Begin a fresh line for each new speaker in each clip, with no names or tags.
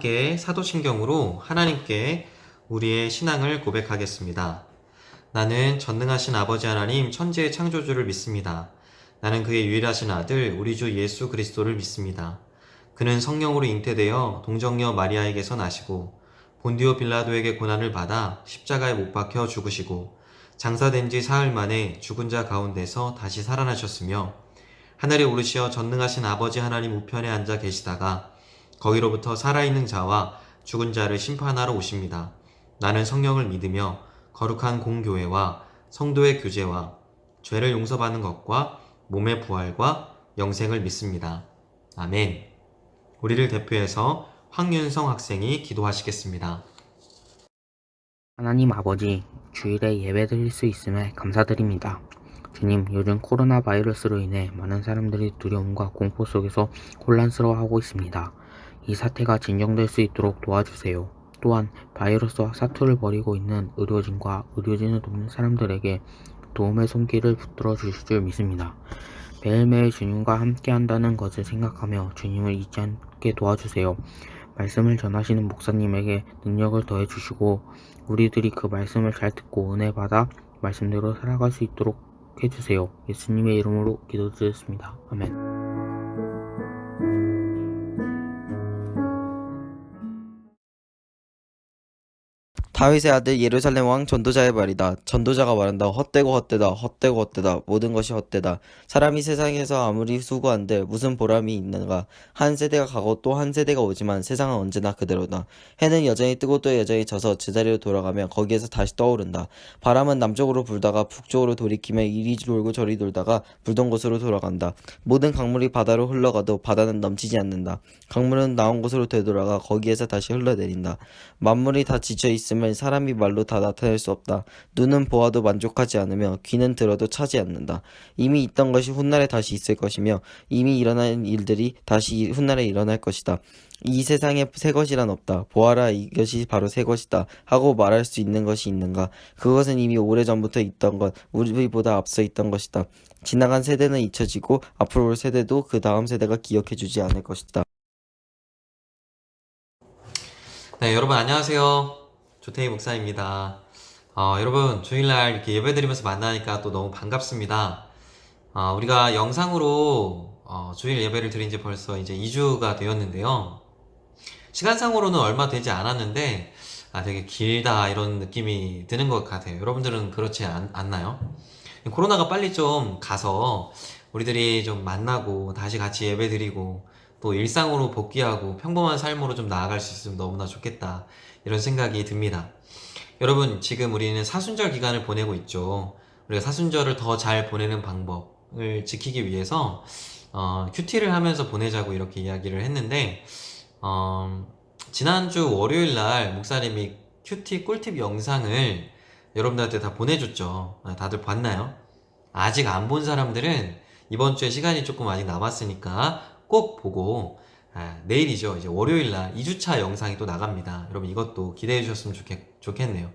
함께 사도신경으로 하나님께 우리의 신앙을 고백하겠습니다. 나는 전능하신 아버지 하나님 천지의 창조주를 믿습니다. 나는 그의 유일하신 아들 우리 주 예수 그리스도를 믿습니다. 그는 성령으로 잉태되어 동정녀 마리아에게서 나시고 본디오 빌라도에게 고난을 받아 십자가에 못 박혀 죽으시고 장사된 지 사흘 만에 죽은 자 가운데서 다시 살아나셨으며 하늘에 오르시어 전능하신 아버지 하나님 우편에 앉아 계시다가 거기로부터 살아있는 자와 죽은 자를 심판하러 오십니다. 나는 성령을 믿으며 거룩한 공교회와 성도의 교제와 죄를 용서받는 것과 몸의 부활과 영생을 믿습니다. 아멘. 우리를 대표해서 황윤성 학생이 기도하시겠습니다.
하나님 아버지, 주일에 예배드릴 수 있음에 감사드립니다. 주님, 요즘 코로나 바이러스로 인해 많은 사람들이 두려움과 공포 속에서 혼란스러워하고 있습니다. 이 사태가 진정될 수 있도록 도와주세요. 또한 바이러스와 사투를 벌이고 있는 의료진과 의료진을 돕는 사람들에게 도움의 손길을 붙들어 주실 줄 믿습니다. 매일매일 주님과 함께 한다는 것을 생각하며 주님을 잊지 않게 도와주세요. 말씀을 전하시는 목사님에게 능력을 더해 주시고 우리들이 그 말씀을 잘 듣고 은혜 받아 말씀대로 살아갈 수 있도록 해주세요. 예수님의 이름으로 기도드렸습니다. 아멘.
다윗의 아들 예루살렘 왕 전도자의 말이다. 전도자가 말한다. 헛되고 헛되다. 헛되고 헛되다. 모든 것이 헛되다. 사람이 세상에서 아무리 수고한들 무슨 보람이 있는가. 한 세대가 가고 또 한 세대가 오지만 세상은 언제나 그대로다. 해는 여전히 뜨고 또 여전히 져서 제자리로 돌아가며 거기에서 다시 떠오른다. 바람은 남쪽으로 불다가 북쪽으로 돌이키며 이리 돌고 저리 돌다가 불던 곳으로 돌아간다. 모든 강물이 바다로 흘러가도 바다는 넘치지 않는다. 강물은 나온 곳으로 되돌아가 거기에서 다시 흘러내린다. 만물이 다 지쳐 있음을 사람이 말로 다 나타낼 수 없다. 눈은 보아도 만족하지 않으며 귀는 들어도 차지 않는다. 이미 있던 것이 훗날에 다시 있을 것이며 이미 일어난 일들이 다시 훗날에 일어날 것이다. 이 세상에 새 것이란 없다. 보아라 이것이 바로 새 것이다 하고 말할 수 있는 것이 있는가. 그것은 이미 오래전부터 있던 것, 우리보다 앞서 있던 것이다. 지나간 세대는 잊혀지고 앞으로 올 세대도 그 다음 세대가 기억해주지 않을 것이다.
네, 여러분 안녕하세요. 조태희 목사입니다. 여러분 주일날 이렇게 예배드리면서 만나니까 또 너무 반갑습니다. 우리가 영상으로 주일 예배를 드린 지 벌써 이제 2주가 되었는데요. 시간상으로는 얼마 되지 않았는데 되게 길다 이런 느낌이 드는 것 같아요. 여러분들은 그렇지 않나요? 코로나가 빨리 좀 가서 우리들이 좀 만나고 다시 같이 예배드리고 또 일상으로 복귀하고 평범한 삶으로 좀 나아갈 수 있으면 너무나 좋겠다 이런 생각이 듭니다. 여러분 지금 우리는 사순절 기간을 보내고 있죠. 우리가 사순절을 더 잘 보내는 방법을 지키기 위해서 큐티를 하면서 보내자고 이렇게 이야기를 했는데 지난주 월요일날 목사님이 큐티 꿀팁 영상을 여러분들한테 다 보내줬죠. 다들 봤나요? 아직 안 본 사람들은 이번 주에 시간이 조금 아직 남았으니까 꼭 보고 내일이죠. 이제 월요일날 2주차 영상이 또 나갑니다. 여러분 이것도 기대해 주셨으면 좋겠네요.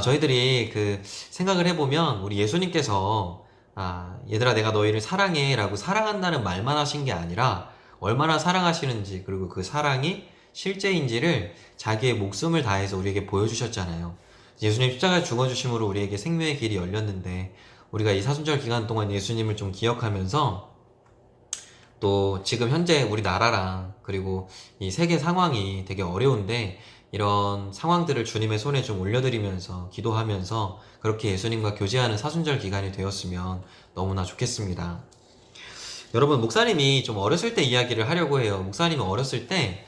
저희들이 그 생각을 해보면 우리 예수님께서 얘들아 내가 너희를 사랑해 라고 사랑한다는 말만 하신 게 아니라 얼마나 사랑하시는지 그리고 그 사랑이 실제인지를 자기의 목숨을 다해서 우리에게 보여주셨잖아요. 예수님 십자가에 죽어주심으로 우리에게 생명의 길이 열렸는데 우리가 이 사순절 기간 동안 예수님을 좀 기억하면서 또 지금 현재 우리나라랑 그리고 이 세계 상황이 되게 어려운데 이런 상황들을 주님의 손에 좀 올려드리면서 기도하면서 그렇게 예수님과 교제하는 사순절 기간이 되었으면 너무나 좋겠습니다. 여러분 목사님이 좀 어렸을 때 이야기를 하려고 해요. 목사님이 어렸을 때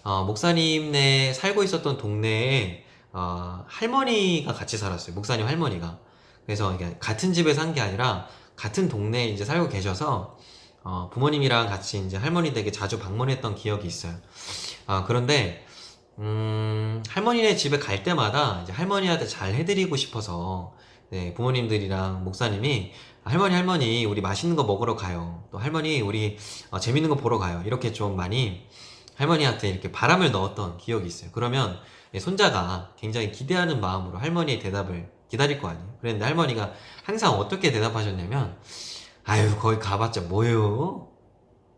목사님네 살고 있었던 동네에 할머니가 같이 살았어요. 목사님 할머니가. 그래서 이게 같은 집에 산 게 아니라 같은 동네에 이제 살고 계셔서 부모님이랑 같이 이제 할머니 댁에 자주 방문했던 기억이 있어요. 그런데 할머니네 집에 갈 때마다 이제 할머니한테 잘 해드리고 싶어서 네, 부모님들이랑 목사님이 할머니 우리 맛있는 거 먹으러 가요. 또 할머니 우리 재밌는 거 보러 가요. 이렇게 좀 많이 할머니한테 이렇게 바람을 넣었던 기억이 있어요. 그러면 손자가 굉장히 기대하는 마음으로 할머니의 대답을 기다릴 거 아니에요. 그런데 할머니가 항상 어떻게 대답하셨냐면 아유 거기 가봤자 뭐예요?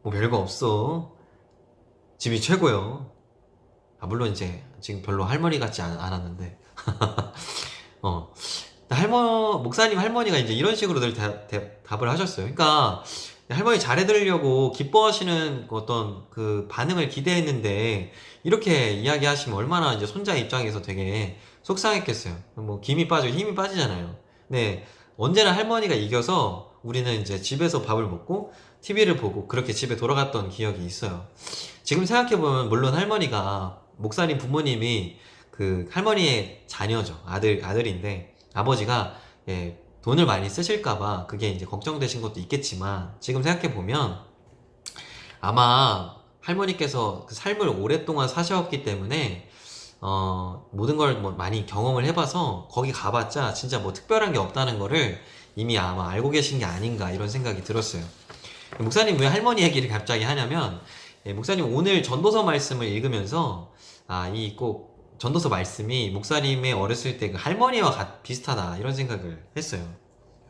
뭐 별거 없어. 집이 최고요. 물론 이제 지금 별로 할머니 같지 않았는데 목사님 할머니가 이제 이런 식으로 늘 답을 하셨어요. 그러니까 할머니 잘해드리려고 기뻐하시는 어떤 그 반응을 기대했는데 이렇게 이야기하시면 얼마나 이제 손자 입장에서 되게 속상했겠어요. 뭐 김이 빠져 힘이 빠지잖아요. 네, 언제나 할머니가 이겨서 우리는 이제 집에서 밥을 먹고 TV를 보고 그렇게 집에 돌아갔던 기억이 있어요. 지금 생각해보면 물론 할머니가 목사님 부모님이 그 할머니의 자녀죠. 아들인데 아버지가 예, 돈을 많이 쓰실까봐 그게 이제 걱정되신 것도 있겠지만 지금 생각해보면 아마 할머니께서 그 삶을 오랫동안 사셨기 때문에 모든 걸 뭐 많이 경험을 해봐서 거기 가봤자 진짜 뭐 특별한 게 없다는 거를 이미 아마 알고 계신 게 아닌가 이런 생각이 들었어요. 목사님 왜 할머니 얘기를 갑자기 하냐면 예, 목사님 오늘 전도서 말씀을 읽으면서 이 꼭 전도서 말씀이 목사님의 어렸을 때 그 할머니와 비슷하다 이런 생각을 했어요.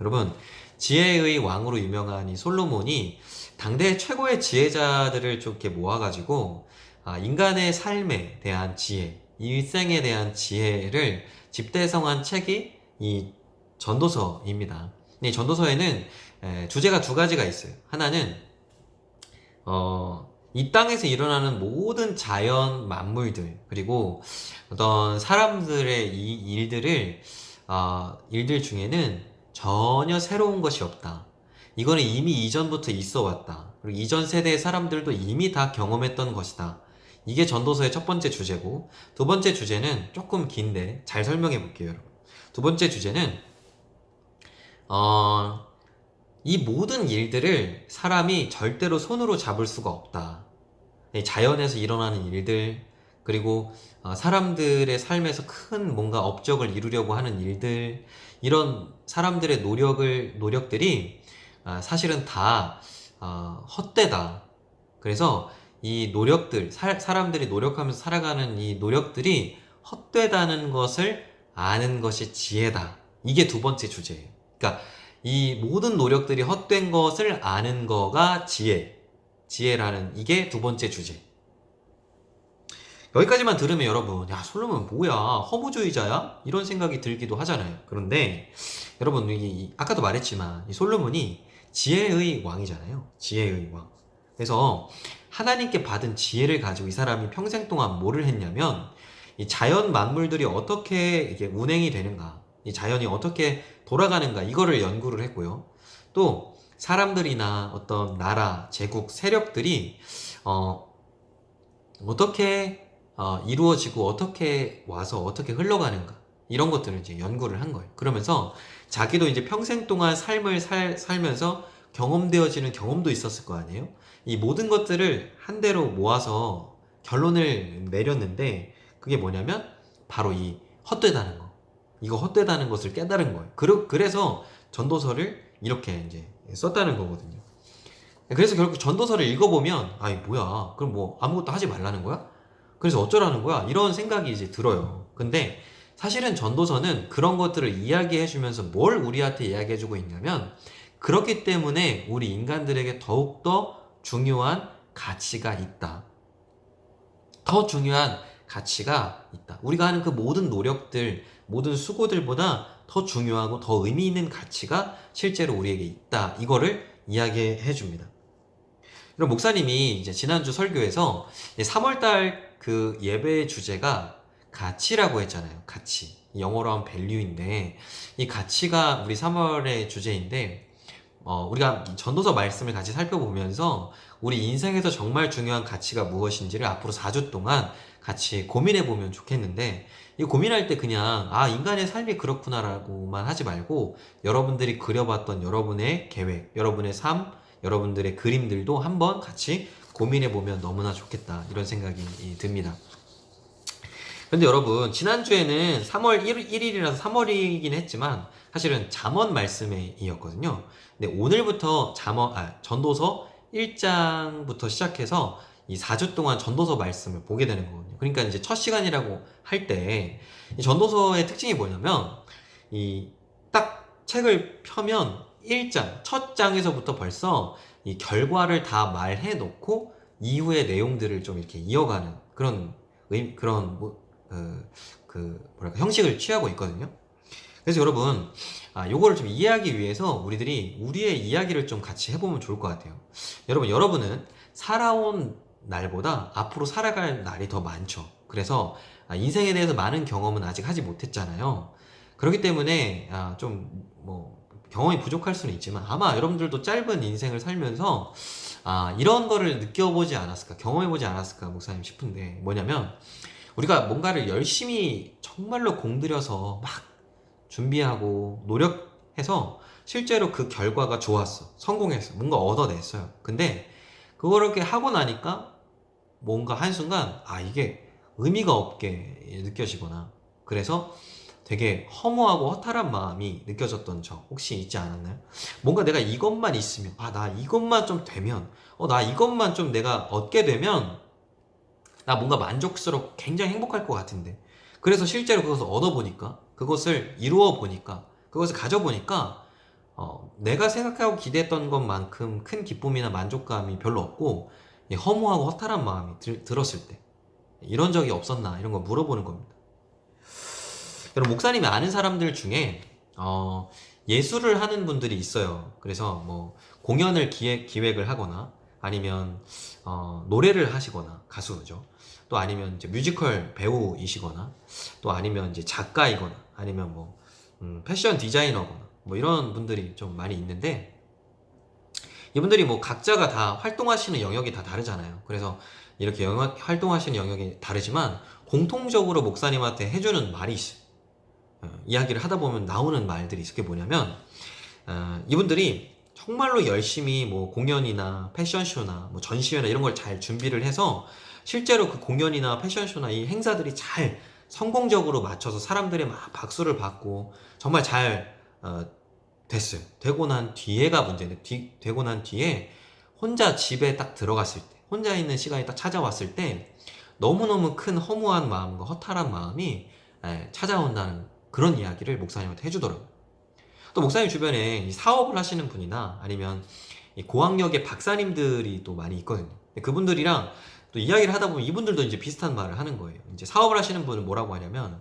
여러분 지혜의 왕으로 유명한 이 솔로몬이 당대 최고의 지혜자들을 좀 이렇게 모아가지고 인간의 삶에 대한 지혜, 일생에 대한 지혜를 집대성한 책이 이 전도서입니다. 이 전도서에는 주제가 두 가지가 있어요. 하나는 이 땅에서 일어나는 모든 자연 만물들 그리고 어떤 사람들의 이 일들 중에는 전혀 새로운 것이 없다. 이거는 이미 이전부터 있어 왔다. 그리고 이전 세대의 사람들도 이미 다 경험했던 것이다. 이게 전도서의 첫 번째 주제고, 두 번째 주제는 조금 긴데 잘 설명해 볼게요, 여러분. 두 번째 주제는 이 모든 일들을 사람이 절대로 손으로 잡을 수가 없다. 자연에서 일어나는 일들, 그리고 사람들의 삶에서 큰 뭔가 업적을 이루려고 하는 일들, 이런 사람들의 노력들이 사실은 다 헛되다. 그래서 이 노력들, 사람들이 노력하면서 살아가는 이 노력들이 헛되다는 것을 아는 것이 지혜다. 이게 두 번째 주제예요. 그러니까 이 모든 노력들이 헛된 것을 아는 거가 지혜라는 이게 두 번째 주제. 여기까지만 들으면 여러분, 야, 솔로몬 뭐야? 허무주의자야? 이런 생각이 들기도 하잖아요. 그런데 여러분, 아까도 말했지만 이 솔로몬이 지혜의 왕이잖아요. 지혜의 왕. 그래서 하나님께 받은 지혜를 가지고 이 사람이 평생 동안 뭐를 했냐면 이 자연 만물들이 어떻게 이게 운행이 되는가, 이 자연이 어떻게 돌아가는가 이거를 연구를 했고요. 또 사람들이나 어떤 나라, 제국, 세력들이 어떻게 이루어지고 어떻게 와서 어떻게 흘러가는가 이런 것들을 이제 연구를 한 거예요. 그러면서 자기도 이제 평생 동안 삶을 살면서 경험되어지는 경험도 있었을 거 아니에요? 이 모든 것들을 한 대로 모아서 결론을 내렸는데 그게 뭐냐면 바로 이 헛되다는 거. 이거 헛되다는 것을 깨달은 거예요. 그래서 전도서를 이렇게 이제 썼다는 거거든요. 그래서 결국 전도서를 읽어보면 아이 뭐야 그럼 뭐 아무것도 하지 말라는 거야? 그래서 어쩌라는 거야? 이런 생각이 이제 들어요. 근데 사실은 전도서는 그런 것들을 이야기해주면서 뭘 우리한테 이야기해주고 있냐면 그렇기 때문에 우리 인간들에게 더욱더 중요한 가치가 있다. 더 중요한 가치가 있다. 우리가 하는 그 모든 노력들, 모든 수고들보다 더 중요하고 더 의미 있는 가치가 실제로 우리에게 있다. 이거를 이야기해 줍니다. 그럼 목사님이 이제 지난주 설교에서 3월달 그 예배의 주제가 가치라고 했잖아요. 가치. 영어로 하면 value인데 이 가치가 우리 3월의 주제인데 우리가 전도서 말씀을 같이 살펴보면서 우리 인생에서 정말 중요한 가치가 무엇인지를 앞으로 4주 동안 같이 고민해 보면 좋겠는데 이 고민할 때 그냥 인간의 삶이 그렇구나라고만 하지 말고 여러분들이 그려봤던 여러분의 계획, 여러분의 삶, 여러분들의 그림들도 한번 같이 고민해 보면 너무나 좋겠다 이런 생각이 듭니다. 근데 여러분 지난주에는 3월 1일이라서 3월이긴 했지만 사실은 잠언 말씀에 이었거든요. 근데 오늘부터 전도서 1장부터 시작해서 이 4주 동안 전도서 말씀을 보게 되는 거거든요. 그러니까 이제 첫 시간이라고 할 때 이 전도서의 특징이 뭐냐면 이 딱 책을 펴면 1장, 첫 장에서부터 벌써 이 결과를 다 말해 놓고 이후의 내용들을 좀 이렇게 이어가는 그런 그런 뭐랄까 형식을 취하고 있거든요. 그래서 여러분, 요거를 좀 이해하기 위해서 우리들이 우리의 이야기를 좀 같이 해보면 좋을 것 같아요. 여러분은 살아온 날보다 앞으로 살아갈 날이 더 많죠. 그래서 인생에 대해서 많은 경험은 아직 하지 못했잖아요. 그렇기 때문에 좀 뭐 경험이 부족할 수는 있지만 아마 여러분들도 짧은 인생을 살면서 이런 거를 느껴보지 않았을까, 경험해보지 않았을까 목사님 싶은데, 뭐냐면 우리가 뭔가를 열심히 정말로 공들여서 막 준비하고 노력해서 실제로 그 결과가 좋았어, 성공했어, 뭔가 얻어냈어요. 근데 그거를 이렇게 하고 나니까 뭔가 한순간 이게 의미가 없게 느껴지거나, 그래서 되게 허무하고 허탈한 마음이 느껴졌던 적 혹시 있지 않았나요? 뭔가 내가 이것만 있으면, 나 이것만 좀 되면, 나 이것만 좀 내가 얻게 되면 나 뭔가 만족스럽고 굉장히 행복할 것 같은데, 그래서 실제로 그것을 얻어보니까, 그것을 이루어 보니까, 그것을 가져보니까 내가 생각하고 기대했던 것만큼 큰 기쁨이나 만족감이 별로 없고 허무하고 허탈한 마음이 들었을 때, 이런 적이 없었나, 이런 거 물어보는 겁니다. 여러분, 목사님이 아는 사람들 중에 예술을 하는 분들이 있어요. 그래서 뭐 공연을 기획을 하거나, 아니면 노래를 하시거나, 가수죠. 또 아니면 이제 뮤지컬 배우이시거나, 또 아니면 이제 작가이거나, 아니면 뭐 패션 디자이너거나, 뭐 이런 분들이 좀 많이 있는데, 이분들이 뭐 각자가 다 활동하시는 영역이 다 다르잖아요. 그래서 이렇게 활동하시는 영역이 다르지만 공통적으로 목사님한테 해주는 말이 있어요. 이야기를 하다 보면 나오는 말들이 있어요. 그게 뭐냐면, 이분들이 정말로 열심히 뭐 공연이나 패션쇼나 뭐 전시회나 이런 걸 잘 준비를 해서 실제로 그 공연이나 패션쇼나 이 행사들이 잘 성공적으로 맞춰서 사람들의 막 박수를 받고 정말 잘 됐어요. 되고 난 뒤에가 문제인데, 되고 난 뒤에 혼자 집에 딱 들어갔을 때, 혼자 있는 시간이 딱 찾아왔을 때 너무너무 큰 허무한 마음과 허탈한 마음이 찾아온다는 그런 이야기를 목사님한테 해주더라고요. 또 목사님 주변에 이 사업을 하시는 분이나 아니면 이 고학력의 박사님들이 또 많이 있거든요. 그분들이랑 또 이야기를 하다 보면 이분들도 이제 비슷한 말을 하는 거예요. 이제 사업을 하시는 분은 뭐라고 하냐면,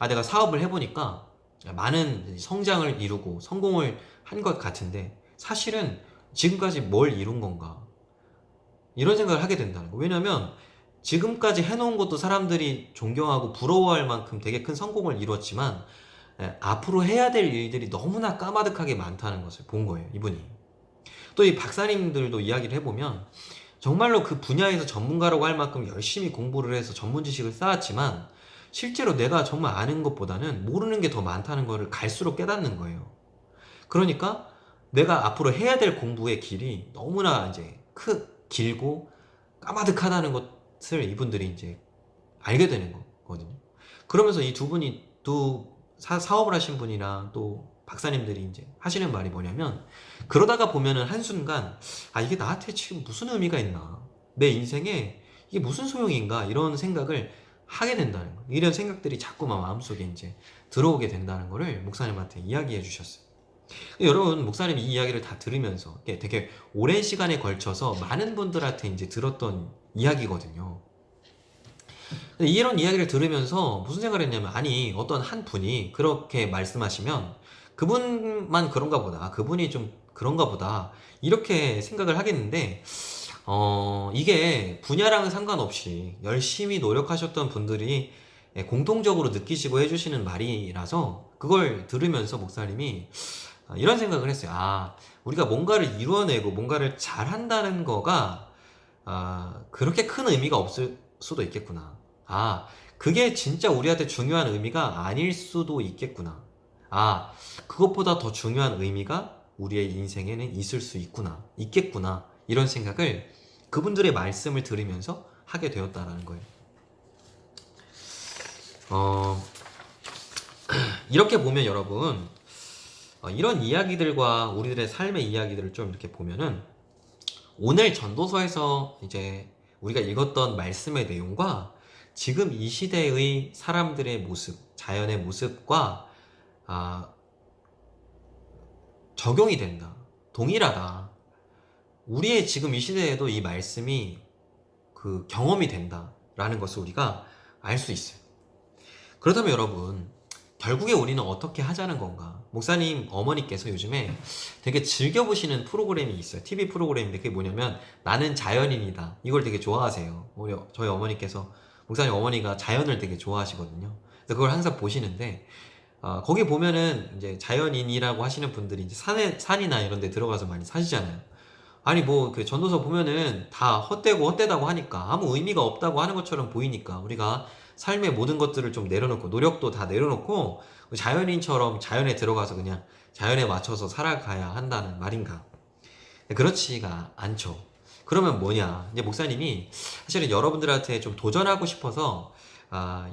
내가 사업을 해보니까 많은 성장을 이루고 성공을 한 것 같은데 사실은 지금까지 뭘 이룬 건가, 이런 생각을 하게 된다는 거예요. 왜냐면 지금까지 해놓은 것도 사람들이 존경하고 부러워할 만큼 되게 큰 성공을 이루었지만 앞으로 해야 될 일들이 너무나 까마득하게 많다는 것을 본 거예요, 이분이. 또 이 박사님들도 이야기를 해보면 정말로 그 분야에서 전문가라고 할 만큼 열심히 공부를 해서 전문 지식을 쌓았지만 실제로 내가 정말 아는 것보다는 모르는 게 더 많다는 것을 갈수록 깨닫는 거예요. 그러니까 내가 앞으로 해야 될 공부의 길이 너무나 이제 길고 까마득하다는 것을 이분들이 이제 알게 되는 거거든요. 그러면서 이 두 분이 사업을 하신 분이랑 또 박사님들이 이제 하시는 말이 뭐냐면, 그러다가 보면은 한순간 이게 나한테 지금 무슨 의미가 있나, 내 인생에 이게 무슨 소용인가, 이런 생각을 하게 된다는 거, 이런 생각들이 자꾸만 마음속에 이제 들어오게 된다는 거를 목사님한테 이야기해 주셨어요. 여러분, 목사님이 이 이야기를 다 들으면서 되게 오랜 시간에 걸쳐서 많은 분들한테 이제 들었던 이야기거든요. 이런 이야기를 들으면서 무슨 생각을 했냐면, 어떤 한 분이 그렇게 말씀하시면 그분만 그런가 보다, 그분이 좀 그런가 보다, 이렇게 생각을 하겠는데, 이게 분야랑은 상관없이 열심히 노력하셨던 분들이 공통적으로 느끼시고 해주시는 말이라서, 그걸 들으면서 목사님이 이런 생각을 했어요. 우리가 뭔가를 이루어내고 뭔가를 잘한다는 거가 그렇게 큰 의미가 없을 수도 있겠구나. 그게 진짜 우리한테 중요한 의미가 아닐 수도 있겠구나. 그것보다 더 중요한 의미가 우리의 인생에는 있을 수 있겠구나. 이런 생각을 그분들의 말씀을 들으면서 하게 되었다는 거예요. 이렇게 보면 여러분, 이런 이야기들과 우리들의 삶의 이야기들을 좀 이렇게 보면은, 오늘 전도서에서 이제 우리가 읽었던 말씀의 내용과 지금 이 시대의 사람들의 모습, 자연의 모습과 적용이 된다, 동일하다. 우리의 지금 이 시대에도 이 말씀이 경험이 된다라는 것을 우리가 알 수 있어요. 그렇다면 여러분, 결국에 우리는 어떻게 하자는 건가? 목사님 어머니께서 요즘에 되게 즐겨보시는 프로그램이 있어요. TV 프로그램인데 그게 뭐냐면 나는 자연인이다. 이걸 되게 좋아하세요. 저희 어머니께서, 목사님 어머니가 자연을 되게 좋아하시거든요. 그래서 그걸 항상 보시는데 거기 보면은 이제 자연인이라고 하시는 분들이 이제 산이나 이런 데 들어가서 많이 사시잖아요. 아니 뭐 그 전도서 보면은 다 헛되고 헛되다고 하니까 아무 의미가 없다고 하는 것처럼 보이니까 우리가 삶의 모든 것들을 좀 내려놓고 노력도 다 내려놓고 자연인처럼 자연에 들어가서 그냥 자연에 맞춰서 살아가야 한다는 말인가? 그렇지가 않죠. 그러면 뭐냐? 이제 목사님이 사실은 여러분들한테 좀 도전하고 싶어서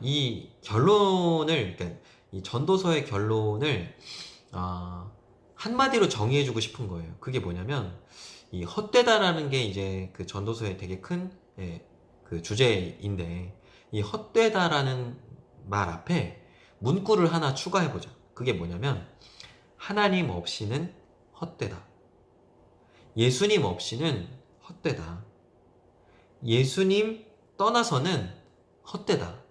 이 결론을, 그러니까 이 전도서의 결론을 한마디로 정의해주고 싶은 거예요. 그게 뭐냐면 이 헛되다라는 게 이제 그 전도서의 되게 큰 그 주제인데, 이 헛되다라는 말 앞에 문구를 하나 추가해보자. 그게 뭐냐면 하나님 없이는 헛되다. 예수님 없이는 헛되다. 예수님 떠나서는 헛되다.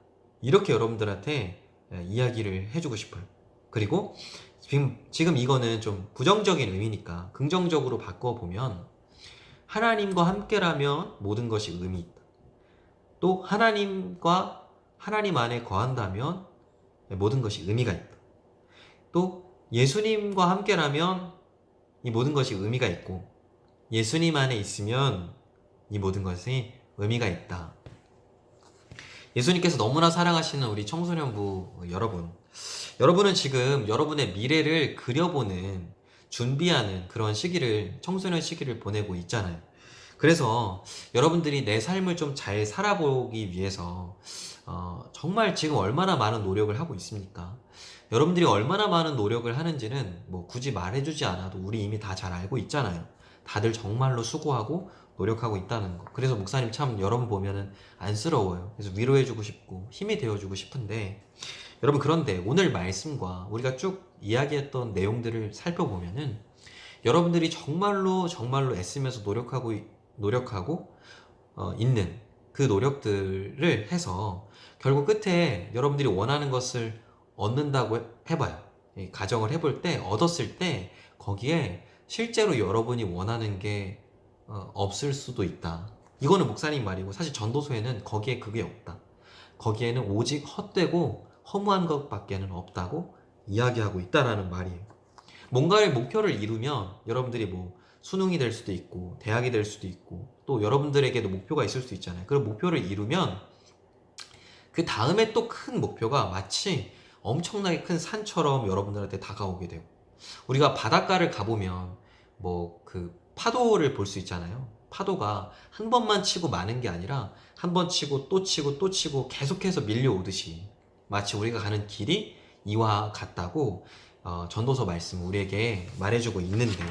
이렇게 여러분들한테 이야기를 해주고 싶어요. 그리고 지금 이거는 좀 부정적인 의미니까 긍정적으로 바꿔보면 하나님과 함께라면 모든 것이 의미 있다. 또 하나님 안에 거한다면 모든 것이 의미가 있다. 또 예수님과 함께라면 이 모든 것이 의미가 있고 예수님 안에 있으면 이 모든 것이 의미가 있다. 예수님께서 너무나 사랑하시는 우리 청소년부 여러분은 지금 여러분의 미래를 그려보는, 준비하는 그런 청소년 시기를 보내고 있잖아요. 그래서 여러분들이 내 삶을 좀 잘 살아보기 위해서 정말 지금 얼마나 많은 노력을 하고 있습니까? 여러분들이 얼마나 많은 노력을 하는지는 뭐 굳이 말해주지 않아도 우리 이미 다 잘 알고 있잖아요. 다들 정말로 수고하고 노력하고 있다는 거. 그래서 목사님 참 여러분 보면은 안쓰러워요. 그래서 위로해주고 싶고 힘이 되어주고 싶은데, 여러분 그런데 오늘 말씀과 우리가 쭉 이야기했던 내용들을 살펴보면은 여러분들이 정말로 애쓰면서 노력하고 있는 그 노력들을 해서 결국 끝에 여러분들이 원하는 것을 얻는다고 해봐요. 가정을 해볼 때, 얻었을 때 거기에 실제로 여러분이 원하는 게 없을 수도 있다. 이거는 목사님 말이고 사실 전도서에는 거기에 그게 없다. 거기에는 오직 헛되고 허무한 것밖에는 없다고 이야기하고 있다라는 말이에요. 뭔가의 목표를 이루면 여러분들이 뭐 수능이 될 수도 있고 대학이 될 수도 있고 또 여러분들에게도 목표가 있을 수 있잖아요. 그런 목표를 이루면 그 다음에 또 큰 목표가 마치 엄청나게 큰 산처럼 여러분들한테 다가오게 되고, 우리가 바닷가를 가보면 뭐 그 파도를 볼 수 있잖아요. 파도가 한 번만 치고 마는 게 아니라 한 번 치고 또 치고 또 치고 계속해서 밀려오듯이 마치 우리가 가는 길이 이와 같다고 전도서 말씀 우리에게 말해주고 있는데,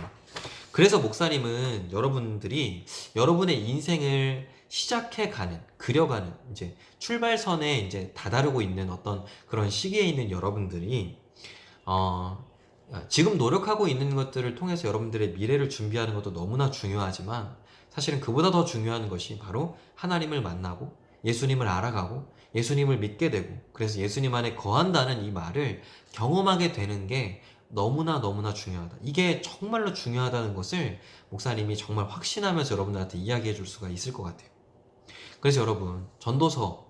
그래서 목사님은 여러분들이 여러분의 인생을 시작해가는, 그려가는 이제 출발선에 이제 다다르고 있는 어떤 그런 시기에 있는 여러분들이 지금 노력하고 있는 것들을 통해서 여러분들의 미래를 준비하는 것도 너무나 중요하지만 사실은 그보다 더 중요한 것이 바로 하나님을 만나고 예수님을 알아가고 예수님을 믿게 되고, 그래서 예수님 안에 거한다는 이 말을 경험하게 되는 게 너무나 중요하다. 이게 정말로 중요하다는 것을 목사님이 정말 확신하면서 여러분들한테 이야기해 줄 수가 있을 것 같아요. 그래서 여러분, 전도서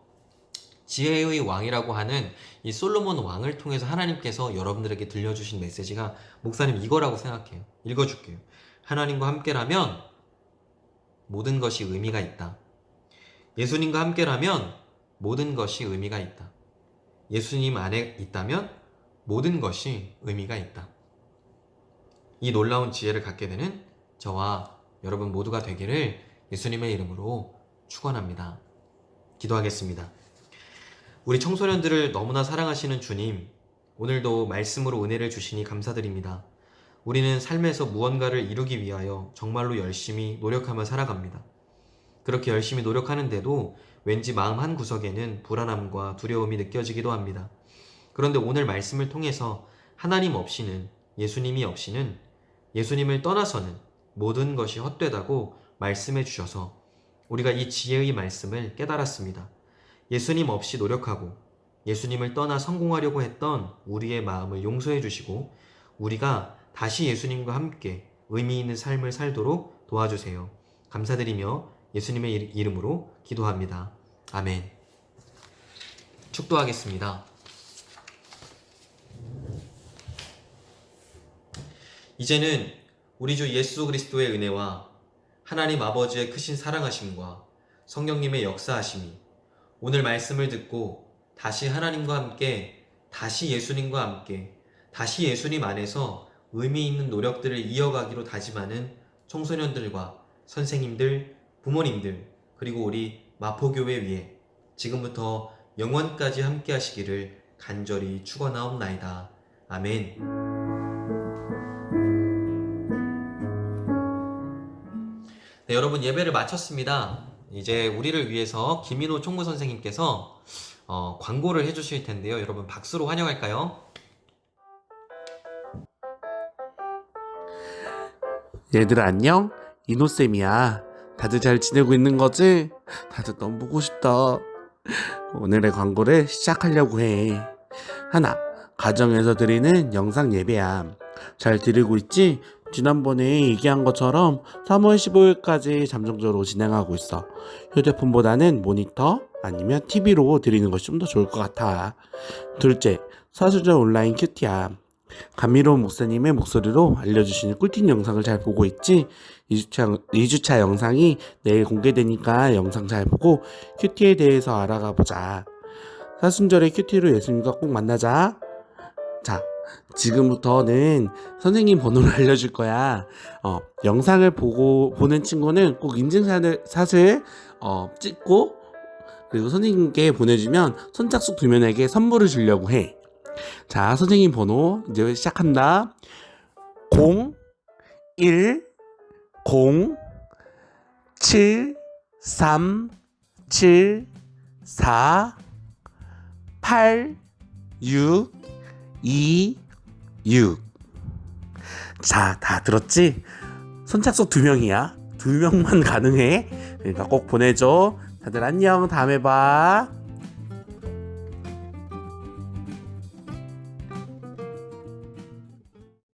지혜의 왕이라고 하는 이 솔로몬 왕을 통해서 하나님께서 여러분들에게 들려주신 메시지가 목사님 이거라고 생각해요. 읽어줄게요. 하나님과 함께라면 모든 것이 의미가 있다. 예수님과 함께라면 모든 것이 의미가 있다. 예수님 안에 있다면 모든 것이 의미가 있다. 이 놀라운 지혜를 갖게 되는 저와 여러분 모두가 되기를 예수님의 이름으로 축원합니다. 기도하겠습니다. 우리 청소년들을 너무나 사랑하시는 주님, 오늘도 말씀으로 은혜를 주시니 감사드립니다. 우리는 삶에서 무언가를 이루기 위하여 정말로 열심히 노력하며 살아갑니다. 그렇게 열심히 노력하는데도 왠지 마음 한구석에는 불안함과 두려움이 느껴지기도 합니다. 그런데 오늘 말씀을 통해서 하나님 없이는, 예수님이 없이는, 예수님을 떠나서는 모든 것이 헛되다고 말씀해 주셔서 우리가 이 지혜의 말씀을 깨달았습니다. 예수님 없이 노력하고 예수님을 떠나 성공하려고 했던 우리의 마음을 용서해 주시고 우리가 다시 예수님과 함께 의미 있는 삶을 살도록 도와주세요. 감사드리며 예수님의 이름으로 기도합니다. 아멘. 축도하겠습니다. 이제는 우리 주 예수 그리스도의 은혜와 하나님 아버지의 크신 사랑하심과 성령님의 역사하심이 오늘 말씀을 듣고 다시 하나님과 함께, 다시 예수님과 함께, 다시 예수님 안에서 의미 있는 노력들을 이어가기로 다짐하는 청소년들과 선생님들, 부모님들, 그리고 우리 마포교회 위에 지금부터 영원까지 함께 하시기를 간절히 축원하옵나이다. 아멘. 네, 여러분 예배를 마쳤습니다. 이제 우리를 위해서 김인호 총무 선생님께서 광고를 해주실 텐데요. 여러분 박수로 환영할까요?
얘들아 안녕? 이노쌤이야. 다들 잘 지내고 있는 거지? 다들 너무 보고 싶다. 오늘의 광고를 시작하려고 해. 하나, 가정에서 드리는 영상 예배야. 잘 드리고 있지? 지난번에 얘기한 것처럼 3월 15일까지 잠정적으로 진행하고 있어. 휴대폰보다는 모니터 아니면 TV로 드리는 것이 좀 더 좋을 것 같아. 둘째, 사수전 온라인 큐티야. 감미로운 목사님의 목소리로 알려주시는 꿀팁 영상을 잘 보고 있지? 2주차 영상이 내일 공개되니까 영상 잘 보고 큐티에 대해서 알아가 보자. 사순절에 큐티로 예수님과 꼭 만나자. 자, 지금부터는 선생님 번호를 알려줄 거야. 영상을 보는 친구는 꼭 인증샷을 찍고 그리고 선생님께 보내주면 선착순 2명에게 선물을 주려고 해. 자, 선생님 번호 이제 시작한다. 0 1 0 7 3 7 4 8 6 2 6. 자, 다 들었지? 선착순 2명이야. 2명만 가능해. 그러니까 꼭 보내줘. 다들 안녕. 다음에 봐.